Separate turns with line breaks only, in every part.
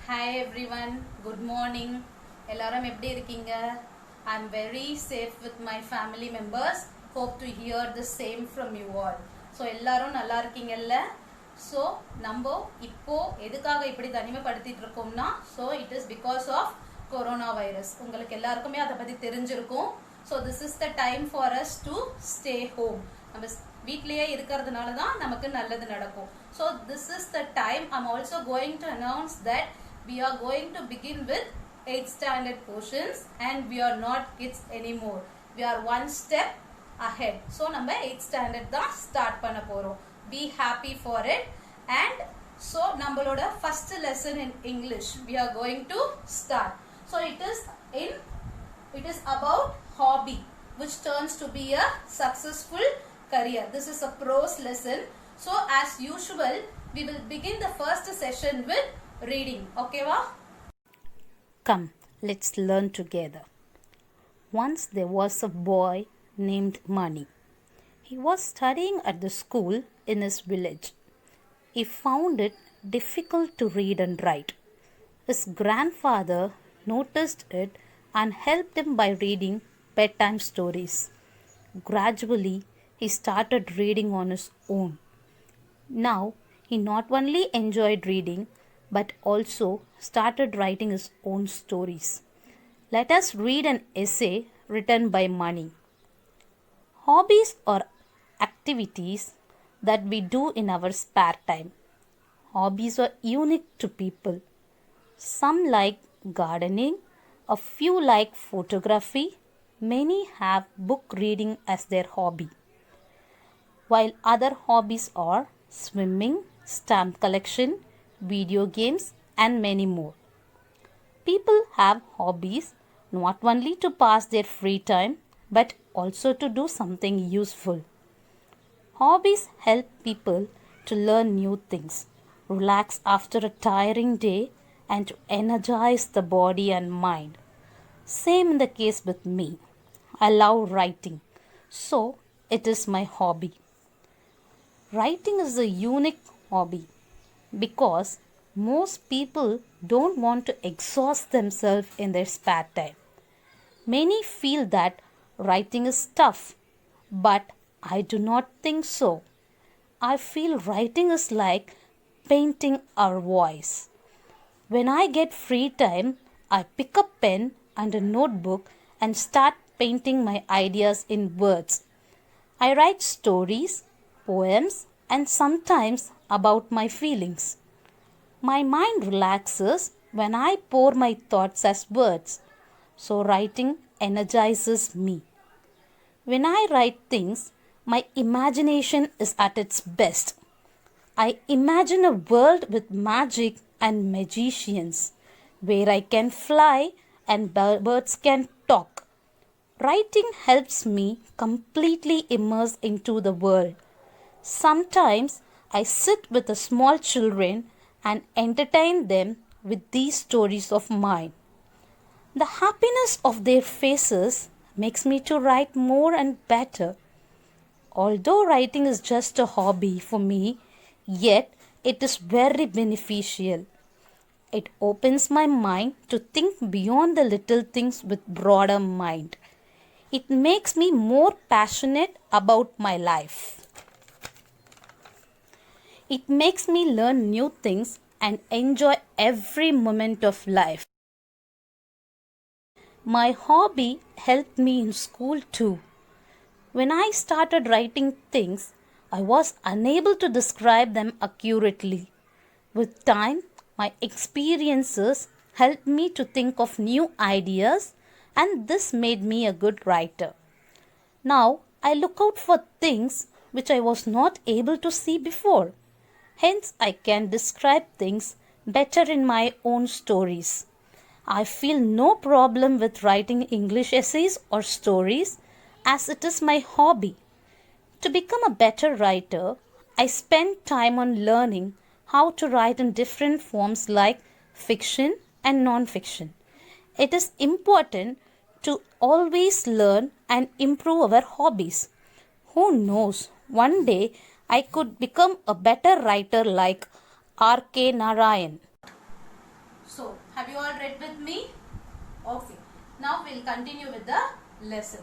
Hi everyone, good morning. எல்லாரும் எப்படி இருக்கீங்க? I'm very safe with my family members. Hope to hear the same from you all. So எல்லாரும் நல்லா இருக்கீங்கல்ல? So நம்ம இப்போ எதுக்காக இப்படி தனிமைப்படுத்திட்டு இருக்கோம்னா so it is because of coronavirus. உங்களுக்கு எல்லாருக்குமே அதை பத்தி தெரிஞ்சிருக்கும். So this is the time for us to stay home. நம்ம வீட்லயே இருக்கிறதுனால தான் நமக்கு நல்லது நடக்கும். So this is the time I'm also going to announce that we are going to begin with 8th standard portions and we are not kids anymore. We are one step ahead. So நம்ம 8th standard தான் start பண்ண போறோம். Be happy for it. And so நம்மளோட first lesson in English we are going to start. So it is about hobby which turns to be a successful career. This is a prose lesson. So as usual we will begin the first session with reading. Okay va?
Come, let's learn together. Once there was a boy named Mani. He was studying at the school in his village. He found it difficult to read and write. His grandfather noticed it and helped him by reading bedtime stories. Gradually, he started reading on his own. Now, he not only enjoyed reading but also started writing his own stories. Let us read an essay written by Mani. Hobbies are activities that we do in our spare time. Hobbies are unique to people. Some like gardening, a few like photography, many have book reading as their hobby, while other hobbies are swimming, stamp collection, video games, and many more. People have hobbies not only to pass their free time but also to do something useful. Hobbies help people to learn new things, relax after a tiring day, and to energize the body and mind. Same in the case with me. I love writing, so it is my hobby. Writing is a unique hobby because most people don't want to exhaust themselves in their spare time. Many feel that writing is tough, but I do not think so. I feel writing is like painting our voice. When I get free time, I pick a pen and a notebook and start painting my ideas in words. I write stories, poems, and sometimes about my feelings. My mind relaxes when I pour my thoughts as words, so writing energizes me. When I write things, my imagination is at its best. I imagine a world with magic and magicians, where I can fly and birds can talk. Writing helps me completely immerse into the world. Sometimes I sit with the small children and entertain them with these stories of mine. The happiness of their faces makes me to write more and better. Although writing is just a hobby for me, yet it is very beneficial. It opens my mind to think beyond the little things with broader mind. It makes me more passionate about my life. It makes me learn new things and enjoy every moment of life. My hobby helped me in school too. When I started writing things, I was unable to describe them accurately. With time, my experiences helped me to think of new ideas, and this made me a good writer. Now, I look out for things which I was not able to see before. Hence, I can describe things better in my own stories. I feel no problem with writing English essays or stories as it is my hobby. To become a better writer, I spend time on learning how to write in different forms like fiction and non-fiction. It is important to always learn and improve our hobbies. Who knows, one day I could become a better writer like R.K. Narayan.
So, have you all read with me? Okay. Now we'll continue with the lesson.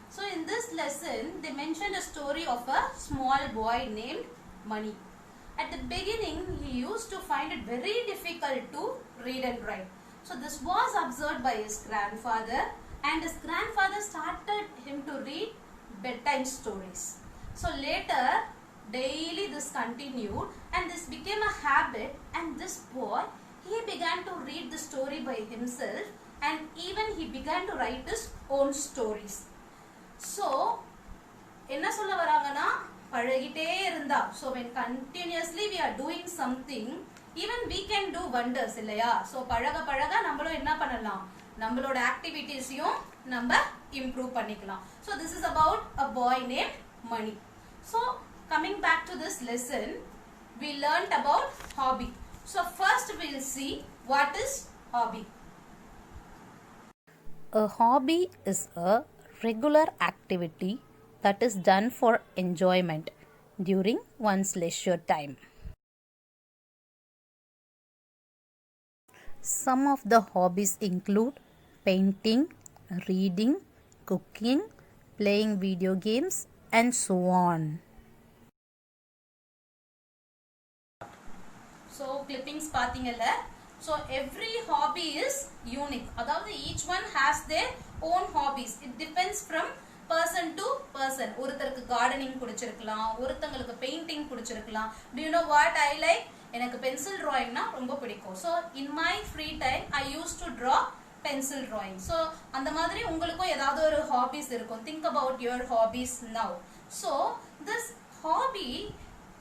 So, in this lesson, they mentioned a story of a small boy named Mani. At the beginning, he used to find it very difficult to read and write. So, this was observed by his grandfather, and his grandfather started him to read bedtime stories. So, later, daily this continued and this became a habit, and this boy, he began to read the story by himself, and even he began to write his own stories. So, என்ன சொல்ல வராங்கன்னா பழகிட்டே இருந்தா, so when continuously we are doing something, even we can do wonders இல்லையா? so பழக பழக நம்மளும் என்ன பண்ணலாம், நம்மளோட ஆக்டிவிட்டீஸையும் நம்ம improve பண்ணிக்கலாம். so this is about a boy named Mani. so coming back to this lesson, we learnt about hobby. so first we will see what is hobby.
A hobby is a regular activity that is done for enjoyment during one's leisure time. Some of the hobbies include painting, reading, cooking, playing video games, and so on.
So clippings பாத்தீங்கல்ல, so every hobby is unique. அதாவது each one has their own hobbies. It depends from person to person. ஒருத்தருக்கு gardening பிடிச்சிருக்கலாம், ஒருத்தங்களுக்கு painting பிடிச்சிருக்கலாம். Do you know what I like? எனக்கு pencil drawing னா ரொம்ப பிடிக்கும். so in my free time I used to draw pencil drawing. so அந்த மாதிரி உங்களுக்கும் ஏதாவது ஒரு hobbies இருக்கும். think about your hobbies now. so this hobby,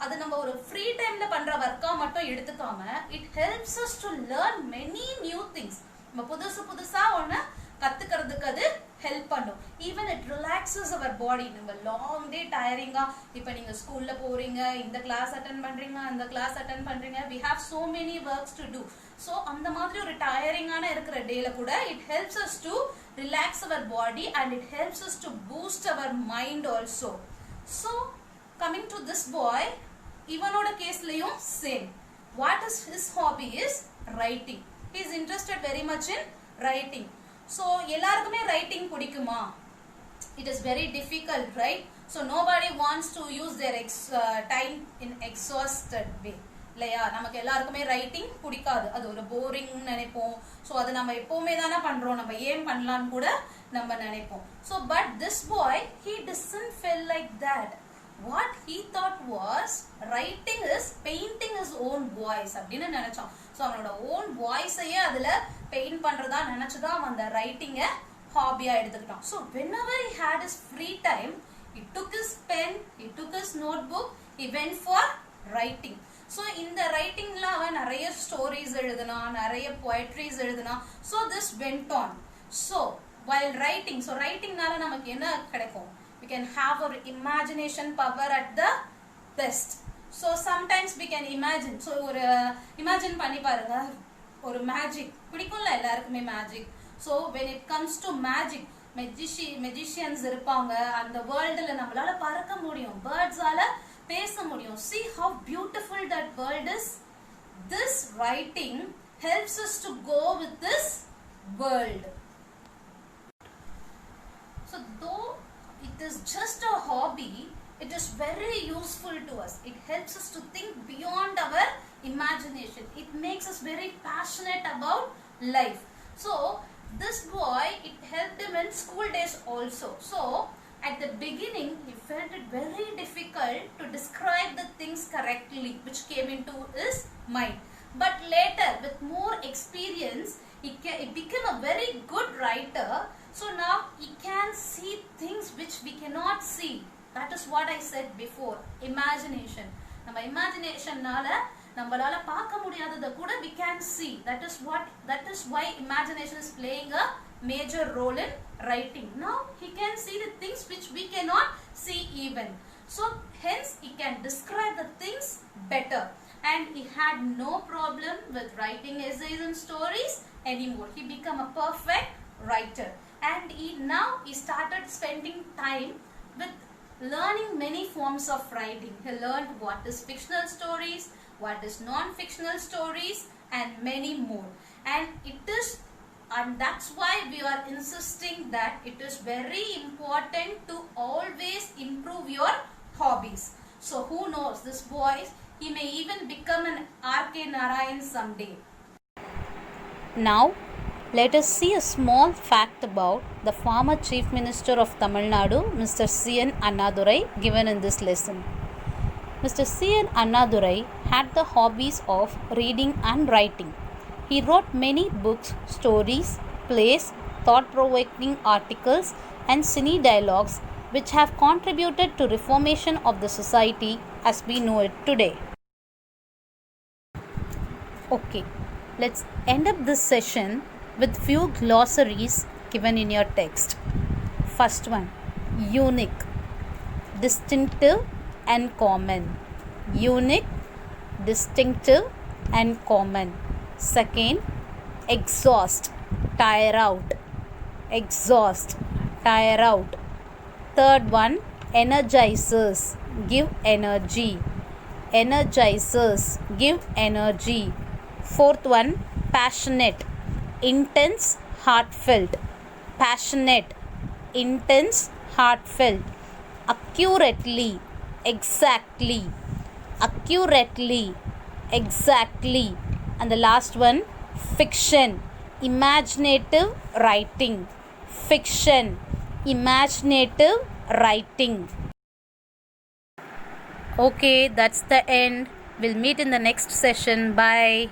அது நம்ம ஒரு ஃப்ரீ டைம்ல பண்ற வர்க்கா மட்டும் எடுத்துக்காம, it helps us to learn many new things. நம்ம புதுசு புதுசா ஒண்ணு கத்துக்கிறதுக்கு அது ஹெல்ப் பண்ணும். ஈவன் இட் ரிலாக்ஸஸ் அவர் பாடி. நம்ம லாங் டே டயரிங்கா, இப்போ நீங்க ஸ்கூல்ல போறீங்க, இந்த கிளாஸ் அட்டென்ட் பண்றீங்க, அந்த கிளாஸ் அட்டென்ட் பண்றீங்க, we have so many works to do. so அந்த மாதிரி ஒரு டயரிங்கான இருக்கிற டேல கூட it helps us to relax our body and it helps us to boost our mind also. so coming to this boy, இவனோட கேஸ்லயும் same. What is his hobby is writing. he is interested very much in writing. so எல்லாருக்குமே writing பிடிக்குமா? it is very difficult, right? so nobody wants to use their time in exhausted way இல்லையா? நமக்கு எல்லாருக்குமே writing பிடிக்காது, அது ஒரு boring நினைப்போம். So அது நம்ம எப்பவுமே தானே பண்றோம், நம்ம ஏன் பண்ணலான்னு கூட நம்ம நினைப்போம். So but this boy, he doesn't feel like that. what he thought was writing is painting his own voice அப்படின்னு நினைச்சான். ஸோ அவனோட ஓன் வாய்ஸையே அதுல பெயிண்ட் பண்றதா நினைச்சுதான் அவன் அந்த ரைட்டிங்கை ஹாபியா எடுத்துக்கிட்டான். So whenever he had his free time, he took his pen, he took his notebook, he went for writing. So இந்த ரைட்டிங்ல அவன் நிறைய ஸ்டோரிஸ் எழுதினான், நிறைய poetries எழுதினான். So this went on. so while writing, so writingனால நமக்கு என்ன கிடைக்கும்? we can have our imagination power at the best. so sometimes we can imagine. so ஒரு imagine பண்ணி பாருங்க, ஒரு மேஜிக் பிடிக்கும்ல எல்லாருக்குமே magic. so when it comes to magic, magicians இருப்பாங்க. அந்த வேர்ல்டுல நம்மளால பறக்க முடியும், பேர்ட்ஸால பேச முடியும். see how beautiful that world is. this writing helps us to go with this world. so though it is just a hobby, it is very useful to us. it helps us to think beyond our imagination. it makes us very passionate about life. so this boy, it helped him in school days also. so at the beginning, he felt it very difficult to describe the things correctly which came into his mind. but later, with more experience, he became a very good writer. so now he can see things which we cannot see. that is what I said before, imagination. நம்ம இமேஜினேஷன்னால நம்மளால பார்க்க முடியாததை கூட we can see. that is why imagination is playing a major role in writing. now he can see the things which we cannot see even. so hence he can describe the things better, and he had no problem with writing essays and stories anymore. he became a perfect writer, and he started spending time with learning many forms of writing. he learned what is fictional stories, what is non-fictional stories, and many more. and that's why we are insisting that it is very important to always improve your hobbies. So who knows, this boy, he may even become an R.K. Narayan someday.
Now, let us see a small fact about the former Chief Minister of Tamil Nadu, Mr. C.N. Annadurai, given in this lesson. Mr. C.N. Annadurai had the hobbies of reading and writing. He wrote many books, stories, plays, thought-provoking articles, and cine dialogues which have contributed to reformation of the society as we know it today. Okay, let's end up this session with few glossaries given in your text. First one, unique, distinctive and common. Unique, distinctive and common. Second, exhaust, tire out. Exhaust, tire out. Third one, energizers, give energy. Energizers, give energy. Fourth one, passionate, intense, heartfelt. Passionate, intense, heartfelt. Accurately, exactly. Accurately, exactly. And the last one, fiction, imaginative writing. Fiction, imaginative writing. Okay, that's the end. We'll meet in the next session. Bye.